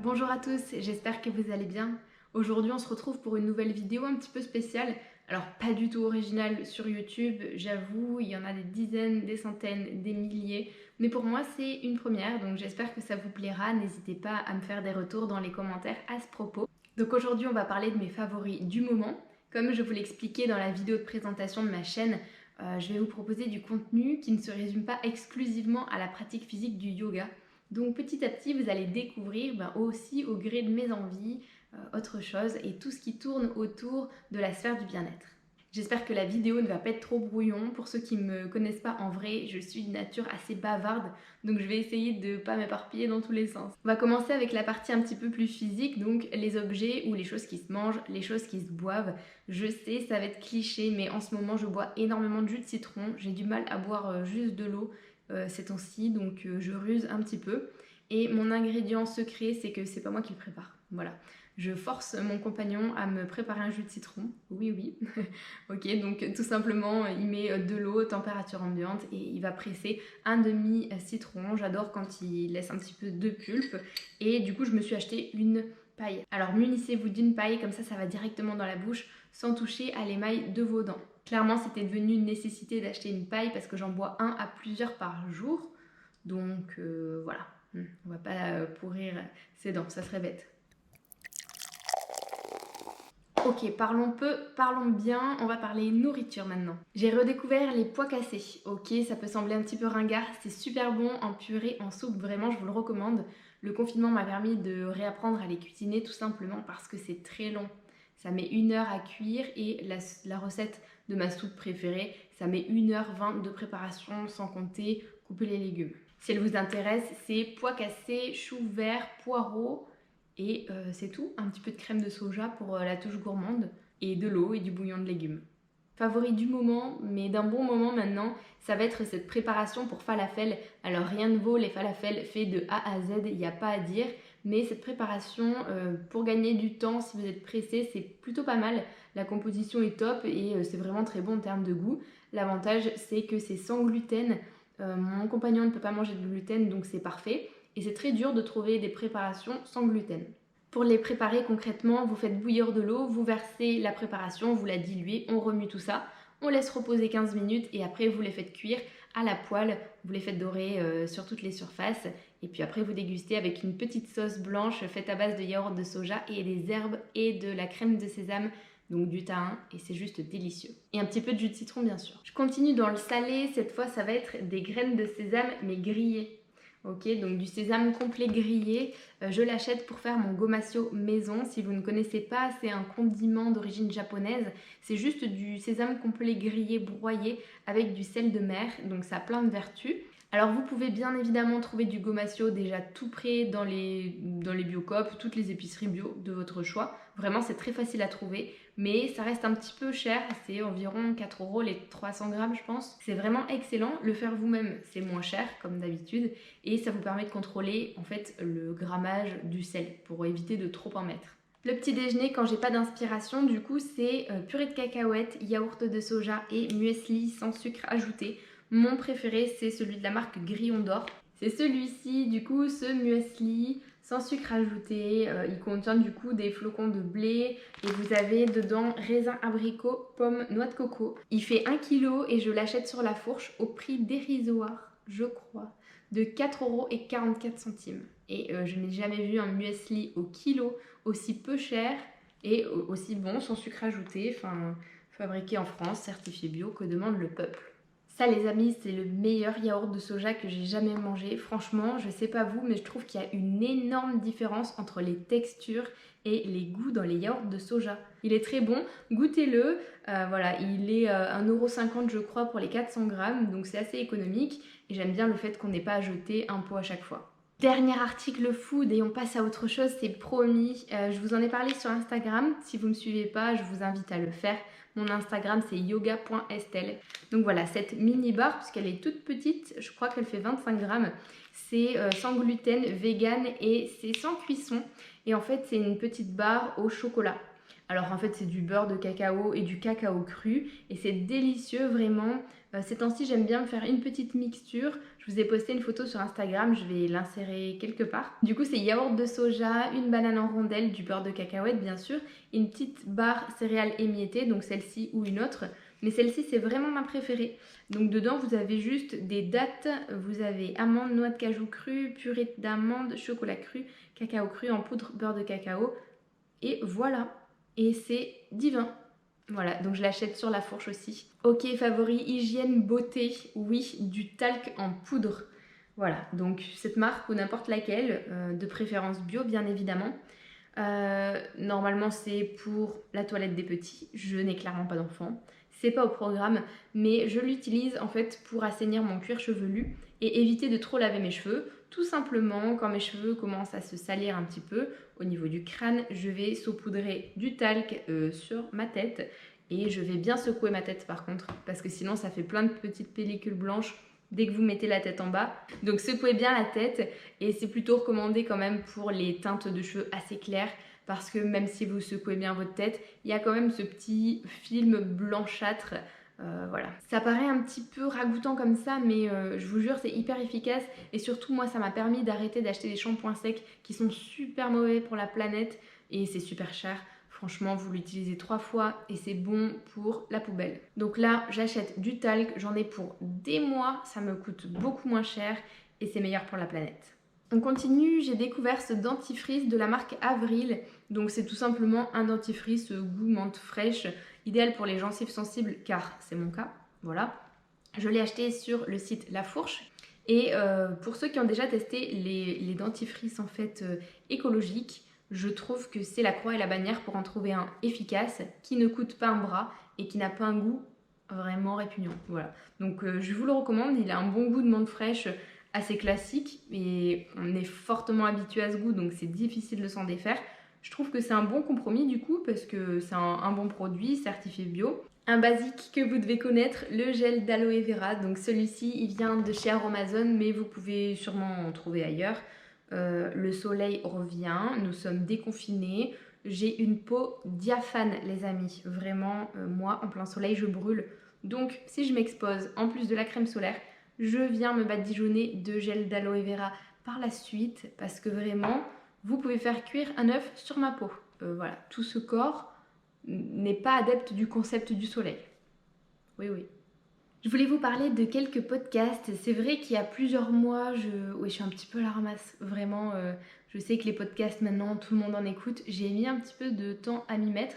Bonjour à tous, j'espère que vous allez bien. Aujourd'hui on se retrouve pour une nouvelle vidéo un petit peu spéciale. Alors pas du tout originale sur YouTube, j'avoue, il y en a des dizaines, des centaines, des milliers. Mais pour moi c'est une première, donc j'espère que ça vous plaira. N'hésitez pas à me faire des retours dans les commentaires à ce propos. Donc aujourd'hui on va parler de mes favoris du moment. Comme je vous l'expliquais dans la vidéo de présentation de ma chaîne, je vais vous proposer du contenu qui ne se résume pas exclusivement à la pratique physique du yoga. Donc petit à petit, vous allez découvrir aussi au gré de mes envies, autre chose et tout ce qui tourne autour de la sphère du bien-être. J'espère que la vidéo ne va pas être trop brouillon. Pour ceux qui ne me connaissent pas en vrai, je suis de nature assez bavarde, donc je vais essayer de ne pas m'éparpiller dans tous les sens. On va commencer avec la partie un petit peu plus physique, donc les objets ou les choses qui se mangent, les choses qui se boivent. Je sais, ça va être cliché, mais en ce moment je bois énormément de jus de citron. J'ai du mal à boire juste de l'eau ces temps-ci, donc je ruse un petit peu. Et mon ingrédient secret, c'est que c'est pas moi qui le prépare. Voilà. Je force mon compagnon à me préparer un jus de citron. Oui, oui. Ok, donc tout simplement, il met de l'eau, température ambiante, et il va presser un demi-citron. J'adore quand il laisse un petit peu de pulpe. Et du coup, je me suis acheté une paille. Alors munissez-vous d'une paille, comme ça va directement dans la bouche, sans toucher à l'émail de vos dents. Clairement, c'était devenu une nécessité d'acheter une paille parce que j'en bois un à plusieurs par jour. Donc voilà, on va pas pourrir ses dents, ça serait bête. Ok, parlons peu, parlons bien, on va parler nourriture maintenant. J'ai redécouvert les pois cassés. Ok, ça peut sembler un petit peu ringard, c'est super bon en purée, en soupe, vraiment je vous le recommande. Le confinement m'a permis de réapprendre à les cuisiner tout simplement parce que c'est très long. Ça met 1 heure à cuire et la recette de ma soupe préférée, ça met 1h20 de préparation sans compter couper les légumes. Si elle vous intéresse, c'est pois cassés, choux verts, poireaux et c'est tout. Un petit peu de crème de soja pour la touche gourmande et de l'eau et du bouillon de légumes. Favori du moment, mais d'un bon moment maintenant, ça va être cette préparation pour falafel. Alors rien ne vaut les falafels faits de A à Z, il n'y a pas à dire. Mais cette préparation, pour gagner du temps, si vous êtes pressé, c'est plutôt pas mal. La composition est top et c'est vraiment très bon en termes de goût. L'avantage, c'est que c'est sans gluten. Mon compagnon ne peut pas manger de gluten, donc c'est parfait. Et c'est très dur de trouver des préparations sans gluten. Pour les préparer concrètement, vous faites bouillir de l'eau, vous versez la préparation, vous la diluez, on remue tout ça, on laisse reposer 15 minutes et après vous les faites cuire à la poêle, vous les faites dorer sur toutes les surfaces et puis après vous dégustez avec une petite sauce blanche faite à base de yaourt de soja et des herbes et de la crème de sésame, donc du thym, et c'est juste délicieux. Et un petit peu de jus de citron bien sûr. Je continue dans le salé, cette fois ça va être des graines de sésame mais grillées. Ok, donc du sésame complet grillé, je l'achète pour faire mon gomasio maison. Si vous ne connaissez pas, c'est un condiment d'origine japonaise. C'est juste du sésame complet grillé broyé avec du sel de mer, donc ça a plein de vertus. Alors vous pouvez bien évidemment trouver du gomasio déjà tout prêt dans les Biocoop, toutes les épiceries bio de votre choix. Vraiment c'est très facile à trouver, mais ça reste un petit peu cher, c'est environ 4 € les 300 grammes je pense. C'est vraiment excellent, le faire vous-même c'est moins cher comme d'habitude et ça vous permet de contrôler en fait le grammage du sel pour éviter de trop en mettre. Le petit déjeuner quand j'ai pas d'inspiration du coup c'est purée de cacahuètes, yaourt de soja et muesli sans sucre ajouté. Mon préféré, c'est celui de la marque Grillon d'Or. C'est celui-ci, du coup, ce muesli sans sucre ajouté. Il contient du coup des flocons de blé et vous avez dedans raisin, abricot, pomme, noix de coco. Il fait 1 kg et je l'achète sur la fourche au prix dérisoire, je crois, de 4,44 €. Et je n'ai jamais vu un muesli au kilo aussi peu cher et aussi bon, sans sucre ajouté, enfin fabriqué en France, certifié bio, que demande le peuple. Ça les amis, c'est le meilleur yaourt de soja que j'ai jamais mangé. Franchement, je sais pas vous, mais je trouve qu'il y a une énorme différence entre les textures et les goûts dans les yaourts de soja. Il est très bon, goûtez-le. Voilà, il est 1,50 € je crois pour les 400 grammes, donc c'est assez économique. Et j'aime bien le fait qu'on n'ait pas à jeter un pot à chaque fois. Dernier article food et on passe à autre chose, c'est promis. Je vous en ai parlé sur Instagram. Si vous ne me suivez pas, je vous invite à le faire. Mon Instagram c'est yoga.estel. Donc voilà, cette mini barre, puisqu'elle est toute petite, je crois qu'elle fait 25 grammes, c'est sans gluten, vegan et c'est sans cuisson. Et en fait c'est une petite barre au chocolat. Alors en fait c'est du beurre de cacao et du cacao cru et c'est délicieux vraiment. Ces temps-ci j'aime bien me faire une petite mixture. Je vous ai posté une photo sur Instagram, je vais l'insérer quelque part. Du coup c'est yaourt de soja, une banane en rondelles, du beurre de cacahuète bien sûr, et une petite barre céréales émiettées, donc celle-ci ou une autre. Mais celle-ci c'est vraiment ma préférée. Donc dedans vous avez juste des dattes, vous avez amandes, noix de cajou cru, purée d'amandes, chocolat cru, cacao cru en poudre, beurre de cacao. Et voilà, et c'est divin. Voilà, donc je l'achète sur La Fourche aussi. Ok, favori, hygiène, beauté, oui, du talc en poudre. Voilà, donc cette marque ou n'importe laquelle, de préférence bio bien évidemment. Normalement c'est pour la toilette des petits, je n'ai clairement pas d'enfant. C'est pas au programme, mais je l'utilise en fait pour assainir mon cuir chevelu et éviter de trop laver mes cheveux. Tout simplement, quand mes cheveux commencent à se salir un petit peu au niveau du crâne, je vais saupoudrer du talc sur ma tête et je vais bien secouer ma tête par contre, parce que sinon ça fait plein de petites pellicules blanches dès que vous mettez la tête en bas. Donc secouez bien la tête et c'est plutôt recommandé quand même pour les teintes de cheveux assez claires, parce que même si vous secouez bien votre tête, il y a quand même ce petit film blanchâtre. Voilà. Ça paraît un petit peu ragoûtant comme ça, mais je vous jure c'est hyper efficace et surtout moi ça m'a permis d'arrêter d'acheter des shampoings secs qui sont super mauvais pour la planète et c'est super cher. Franchement, vous l'utilisez 3 fois et c'est bon pour la poubelle. Donc là, j'achète du talc, j'en ai pour des mois, ça me coûte beaucoup moins cher et c'est meilleur pour la planète. On continue, j'ai découvert ce dentifrice de la marque Avril. Donc c'est tout simplement un dentifrice goût menthe fraîche, idéal pour les gencives sensibles car c'est mon cas. Voilà. Je l'ai acheté sur le site La Fourche. Et pour ceux qui ont déjà testé les dentifrices en fait écologiques, je trouve que c'est la croix et la bannière pour en trouver un efficace, qui ne coûte pas un bras et qui n'a pas un goût vraiment répugnant. Voilà. Donc je vous le recommande, il a un bon goût de menthe fraîche assez classique et on est fortement habitué à ce goût donc c'est difficile de s'en défaire. Je trouve que c'est un bon compromis du coup parce que c'est un bon produit certifié bio. Un basique que vous devez connaître, le gel d'aloe vera. Donc celui-ci il vient de chez Aromazone mais vous pouvez sûrement en trouver ailleurs. Le soleil revient, nous sommes déconfinés. J'ai une peau diaphane les amis, vraiment moi en plein soleil je brûle. Donc si je m'expose en plus de la crème solaire, je viens me badigeonner de gel d'aloe vera par la suite parce que vraiment vous pouvez faire cuire un œuf sur ma peau. Voilà, tout ce corps n'est pas adepte du concept du soleil. Oui. Je voulais vous parler de quelques podcasts. C'est vrai qu'il y a plusieurs mois, je suis un petit peu à la ramasse. Vraiment, je sais que les podcasts maintenant, tout le monde en écoute. J'ai mis un petit peu de temps à m'y mettre.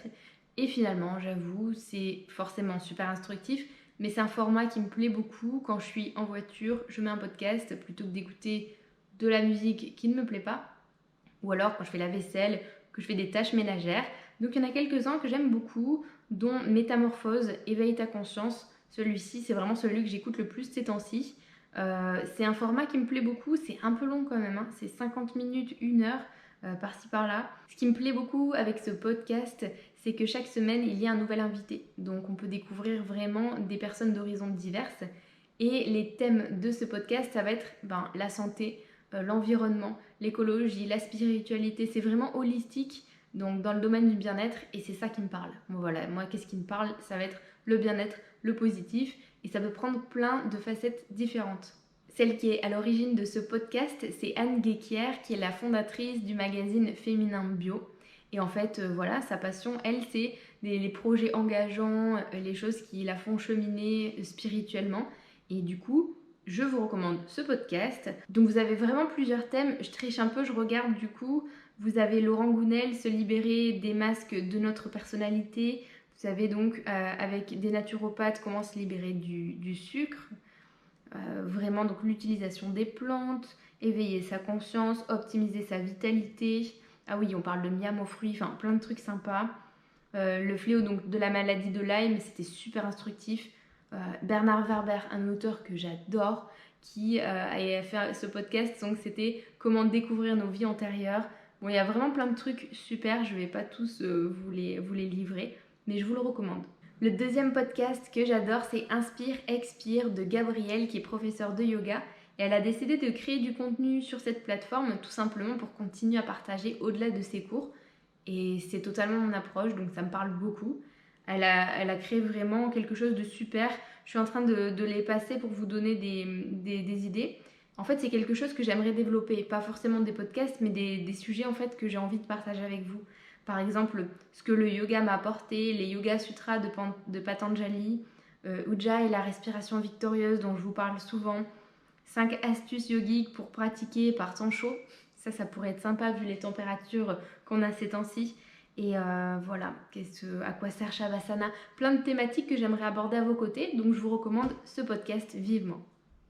Et finalement, j'avoue, c'est forcément super instructif. Mais c'est un format qui me plaît beaucoup. Quand je suis en voiture, je mets un podcast plutôt que d'écouter de la musique qui ne me plaît pas. Ou alors quand je fais la vaisselle, que je fais des tâches ménagères. Donc il y en a quelques-uns que j'aime beaucoup, dont Métamorphose, Éveille ta conscience. Celui-ci, c'est vraiment celui que j'écoute le plus ces temps-ci. C'est un format qui me plaît beaucoup, c'est un peu long quand même, hein. C'est 50 minutes, 1 heure, par-ci par-là. Ce qui me plaît beaucoup avec ce podcast, c'est que chaque semaine, il y a un nouvel invité. Donc on peut découvrir vraiment des personnes d'horizons diverses. Et les thèmes de ce podcast, ça va être la santé, l'environnement, l'écologie, la spiritualité. C'est vraiment holistique, donc dans le domaine du bien-être, et c'est ça qui me parle. Bon, voilà, moi, qu'est-ce qui me parle? Ça va être le bien-être, le positif, et ça peut prendre plein de facettes différentes. Celle qui est à l'origine de ce podcast, c'est Anne Guéquière, qui est la fondatrice du magazine Féminin Bio. Et en fait, voilà, sa passion, elle, c'est les projets engageants, les choses qui la font cheminer spirituellement. Et du coup, je vous recommande ce podcast. Donc vous avez vraiment plusieurs thèmes. Je triche un peu, je regarde du coup. Vous avez Laurent Gounel, se libérer des masques de notre personnalité. Vous avez donc, avec des naturopathes, comment se libérer du sucre. Vraiment donc l'utilisation des plantes, éveiller sa conscience, optimiser sa vitalité. Ah oui, on parle de miam aux fruits, enfin plein de trucs sympas. Le fléau donc de la maladie de Lyme, c'était super instructif. Bernard Werber, un auteur que j'adore, qui a fait ce podcast, donc c'était comment découvrir nos vies antérieures. Bon, il y a vraiment plein de trucs super, je vais pas tous vous les livrer, mais je vous le recommande. Le deuxième podcast que j'adore, c'est Inspire, Expire de Gabrielle, qui est professeure de yoga. Et elle a décidé de créer du contenu sur cette plateforme, tout simplement pour continuer à partager au-delà de ses cours. et c'est totalement mon approche, donc ça me parle beaucoup. Elle a créé vraiment quelque chose de super. Je suis en train de les passer pour vous donner des idées. En fait, c'est quelque chose que j'aimerais développer, pas forcément des podcasts, mais des sujets en fait que j'ai envie de partager avec vous. Par exemple, ce que le yoga m'a apporté, les Yoga Sutras de Patanjali, Ujjayi et la respiration victorieuse dont je vous parle souvent, 5 astuces yogiques pour pratiquer par temps chaud. Ça pourrait être sympa vu les températures qu'on a ces temps-ci. Et voilà, à quoi sert Shavasana. Plein de thématiques que j'aimerais aborder à vos côtés, donc je vous recommande ce podcast vivement.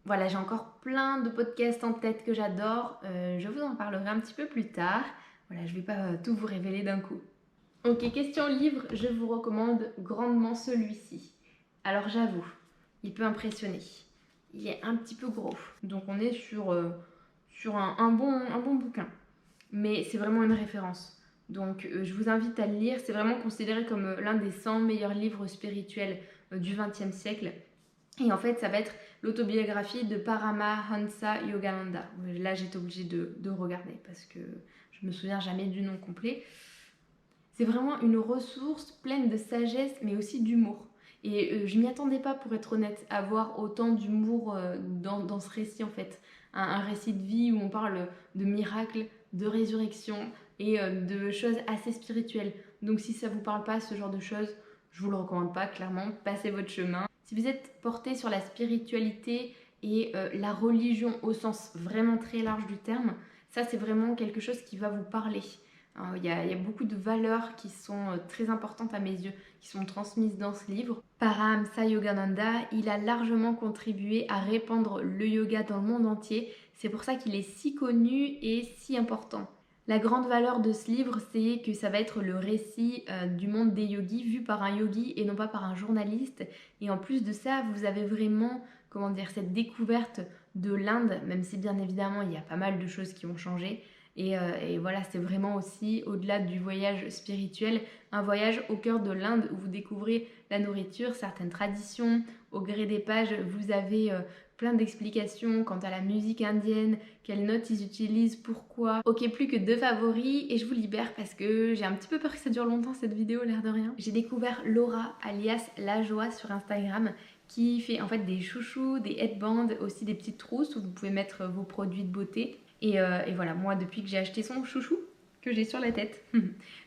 Voilà, j'ai encore plein de podcasts en tête que j'adore. Je vous en parlerai un petit peu plus tard. Voilà, je ne vais pas tout vous révéler d'un coup. Ok, question livre, je vous recommande grandement celui-ci. Alors j'avoue, il peut impressionner. Il est un petit peu gros. Donc on est sur un bon bouquin. Mais c'est vraiment une référence. Donc je vous invite à le lire. C'est vraiment considéré comme l'un des 100 meilleurs livres spirituels du XXe siècle. Et en fait, ça va être l'autobiographie de Paramahansa Yogananda. Là, j'étais obligée de regarder parce que je me souviens jamais du nom complet. C'est vraiment une ressource pleine de sagesse, mais aussi d'humour. Et je m'y attendais pas, pour être honnête, à voir autant d'humour dans ce récit, en fait. Un récit de vie où on parle de miracles, de résurrection et de choses assez spirituelles. Donc si ça vous parle pas, ce genre de choses, je vous le recommande pas, clairement. Passez votre chemin. Si vous êtes porté sur la spiritualité et la religion au sens vraiment très large du terme, ça c'est vraiment quelque chose qui va vous parler. Il y a beaucoup de valeurs qui sont très importantes à mes yeux, qui sont transmises dans ce livre. Paramahansa Yogananda, il a largement contribué à répandre le yoga dans le monde entier. C'est pour ça qu'il est si connu et si important. La grande valeur de ce livre, c'est que ça va être le récit du monde des yogis vu par un yogi et non pas par un journaliste. Et en plus de ça, vous avez vraiment, cette découverte de l'Inde, même si bien évidemment il y a pas mal de choses qui ont changé. Et voilà, c'est vraiment aussi, au-delà du voyage spirituel, un voyage au cœur de l'Inde où vous découvrez la nourriture, certaines traditions. Au gré des pages, vous avez plein d'explications quant à la musique indienne, quelles notes ils utilisent, pourquoi. Ok, plus que 2 favoris et je vous libère parce que j'ai un petit peu peur que ça dure longtemps cette vidéo, l'air de rien. J'ai découvert Laura, alias La Joie sur Instagram, qui fait en fait des chouchous, des headbands, aussi des petites trousses où vous pouvez mettre vos produits de beauté. Et voilà, moi depuis que j'ai acheté son chouchou que j'ai sur la tête,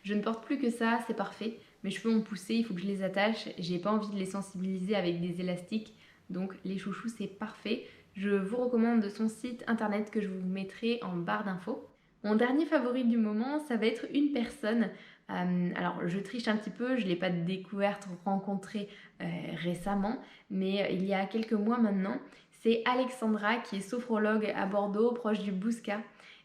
je ne porte plus que ça, c'est parfait. Mes cheveux ont poussé, il faut que je les attache. J'ai pas envie de les sensibiliser avec des élastiques. Donc les chouchous c'est parfait. Je vous recommande son site internet que je vous mettrai en barre d'infos. Mon dernier favori du moment, ça va être une personne. Alors je triche un petit peu, je ne l'ai pas découverte, rencontrée récemment, mais il y a quelques mois maintenant. C'est Alexandra qui est sophrologue à Bordeaux, proche du Bouscat.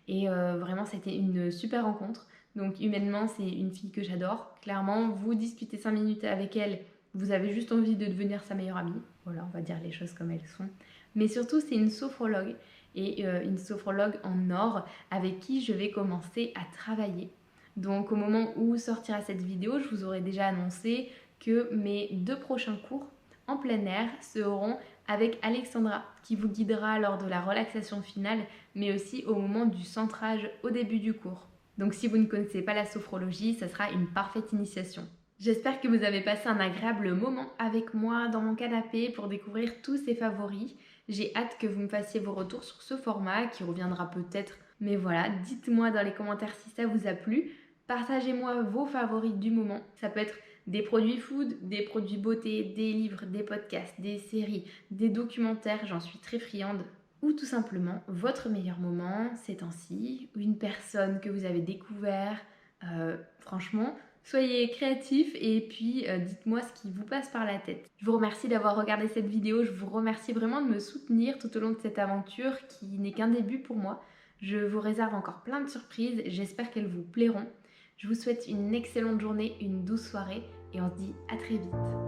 Et vraiment, c'était une super rencontre. Donc humainement, c'est une fille que j'adore. Clairement, vous discutez 5 minutes avec elle, vous avez juste envie de devenir sa meilleure amie. Voilà, on va dire les choses comme elles sont. Mais surtout, c'est une sophrologue. Et une sophrologue en or avec qui je vais commencer à travailler. Donc au moment où sortira cette vidéo, je vous aurai déjà annoncé que mes 2 prochains cours en plein air seront avec Alexandra qui vous guidera lors de la relaxation finale mais aussi au moment du centrage au début du cours. Donc si vous ne connaissez pas la sophrologie, ça sera une parfaite initiation. J'espère que vous avez passé un agréable moment avec moi dans mon canapé pour découvrir tous ces favoris. J'ai hâte que vous me fassiez vos retours sur ce format qui reviendra peut-être. Mais voilà, dites-moi dans les commentaires si ça vous a plu. Partagez-moi vos favoris du moment. Ça peut être des produits food, des produits beauté, des livres, des podcasts, des séries, des documentaires, j'en suis très friande. Ou tout simplement votre meilleur moment ces temps-ci, ou une personne que vous avez découvert. Franchement, soyez créatifs et puis dites-moi ce qui vous passe par la tête. Je vous remercie d'avoir regardé cette vidéo, je vous remercie vraiment de me soutenir tout au long de cette aventure qui n'est qu'un début pour moi. Je vous réserve encore plein de surprises, j'espère qu'elles vous plairont. Je vous souhaite une excellente journée, une douce soirée et on se dit à très vite.